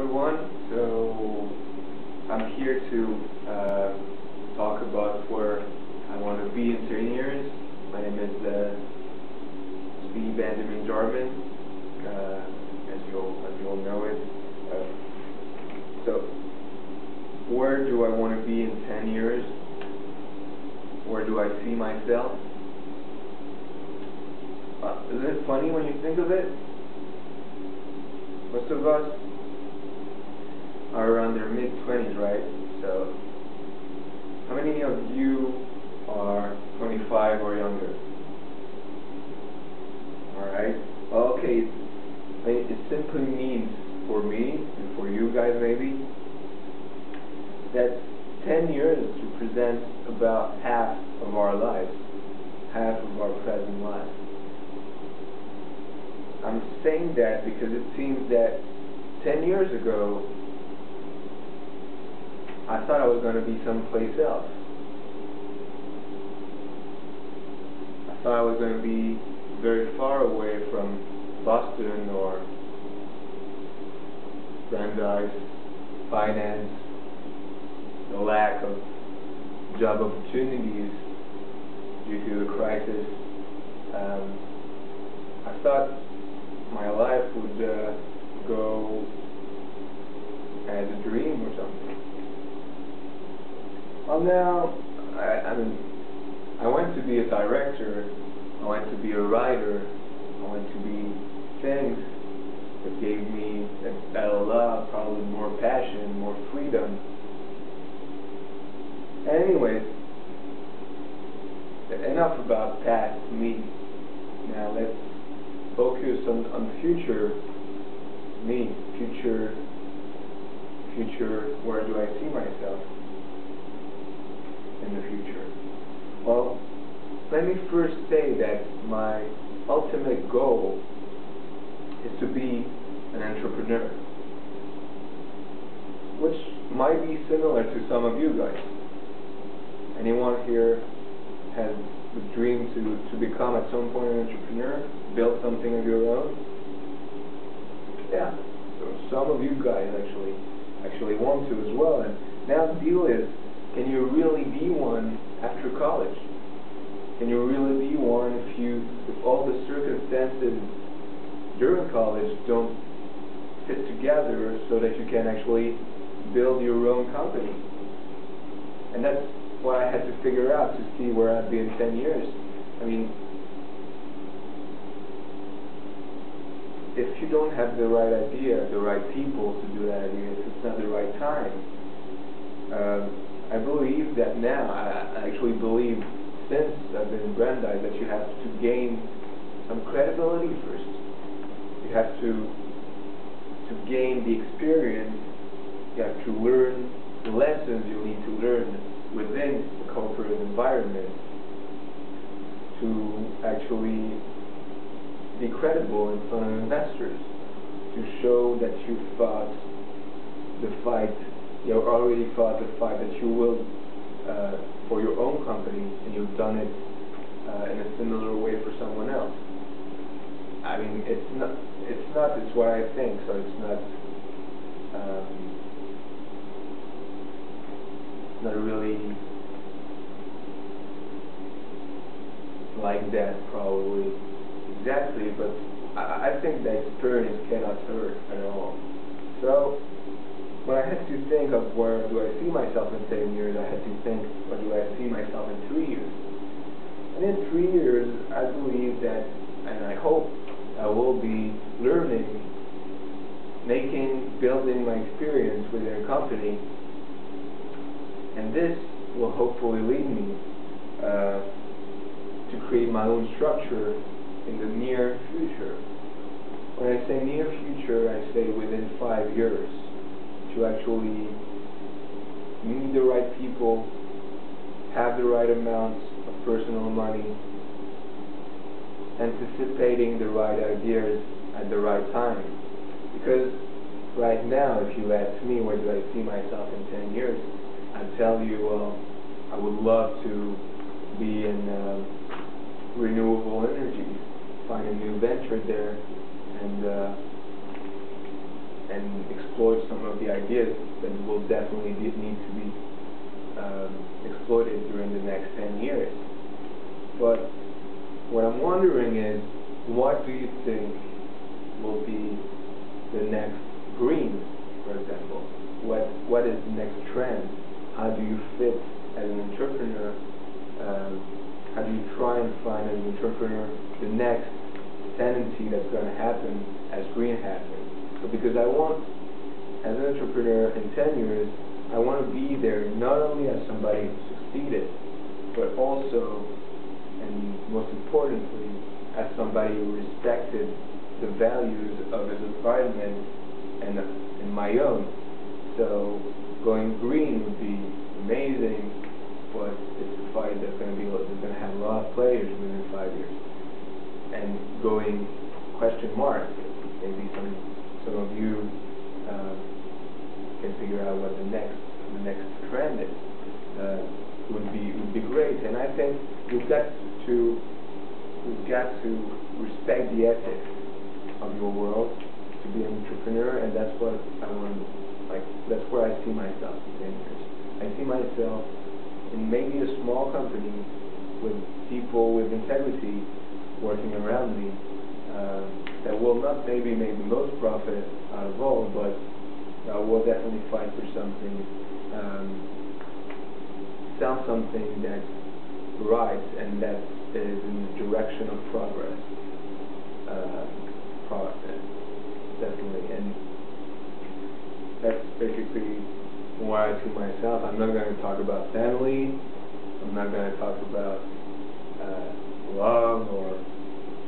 everyone. So I'm here to talk about where I want to be in 10 years. My name is Benjamin Jarman, as you all know it. So where do I want to be in 10 years? Where do I see myself? Isn't it funny when you think of it? Most of us are around their mid-20s, right? So, how many of you are 25 or younger? Alright. Okay. It simply means, for me, and for you guys maybe, that 10 years represents about half of our lives, half of our present life. I'm saying that because it seems that 10 years ago, I thought I was going to be someplace else. I thought I was going to be very far away from Boston or Brandeis, finance, the lack of job opportunities due to the crisis. I thought my life would go as a dream or something. Well, now, I went to be a director, I went to be a writer, I went to be things that gave me probably more passion, more freedom. Anyways, enough about past me. Now let's focus on future me, future, where do I see myself in the future? Well, let me first say that my ultimate goal is to be an entrepreneur, which might be similar to some of you guys. Anyone here has the dream to become at some point an entrepreneur, build something of your own? Yeah, so some of you guys actually want to as well. And now the deal is, can you really be one after college? Can you really be one if all the circumstances during college don't fit together so that you can actually build your own company? And that's what I had to figure out to see where I'd be in 10 years. I mean, if you don't have the right idea, the right people to do that idea, if it's not the right time, I believe that now, I actually believe since I've been in Brandeis, that you have to gain some credibility first. You have to gain the experience, you have to learn the lessons you need to learn within the corporate environment to actually be credible in front of investors, to show that you fought the fight, you already fought the fight that you will for your own company, and you've done it in a similar way for someone else. I mean, it's what I think, so it's not really like that probably exactly, but I think that experience cannot hurt at all. So when I had to think of where do I see myself in 10 years, I had to think, where do I see myself in 3 years? And in 3 years, I believe that, and I hope I will be learning, building my experience within a company, and this will hopefully lead me to create my own structure in the near future. When I say near future, I say within 5 years, to actually meet the right people, have the right amounts of personal money, anticipating the right ideas at the right time. Because right now, if you ask me where do I see myself in 10 years, I'd tell you, well, I would love to be in renewable energy, find a new venture there, and explore exploit some of the ideas that will definitely need to be exploited during the next 10 years. But what I'm wondering is, what do you think will be the next green, for example? What is the next trend? How do you fit as an entrepreneur? How do you try and find as an entrepreneur the next tendency that's going to happen as green happens? So because I want, as an entrepreneur in 10 years, I want to be there not only as somebody who succeeded, but also, and most importantly, as somebody who respected the values of his environment and my own. So going green would be amazing, but it's a fight that's going to have a lot of players within 5 years. And going question mark, maybe some of you can figure out what the next trend is. Would be great. And I think we've got to respect the ethics of your world to be an entrepreneur, and that's what I want. That's where I see myself in 10 years. I see myself in maybe a small company with people with integrity working around me that will not maybe make the most profit out of all, but will definitely fight for something, sell something that's right and that is in the direction of progress. Definitely, and that's basically why I see myself. I'm not going to talk about family. I'm not going to talk about love or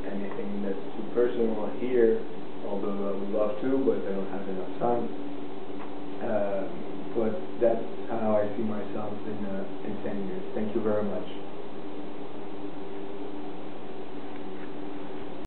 anything that's too personal here, although I would love to, but I don't have enough time. But that's how I see myself in 10 years. Thank you very much.